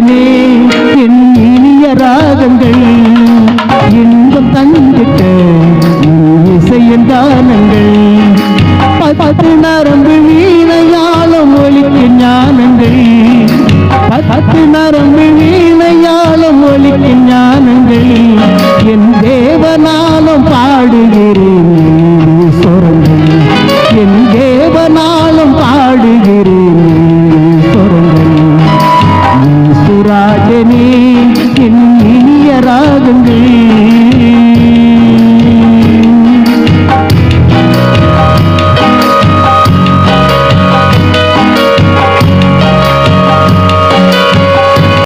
தேனே என் இனிய ராகங்கள் இன்பம் தந்திட்ட இசையின் தானங்கள் பத்து நரம்பு வீணையாலும் ஒலிக்கும் ஞானங்கள் பத்து நரம்பு வீணையாலும் ஒலிக்கும் ஞான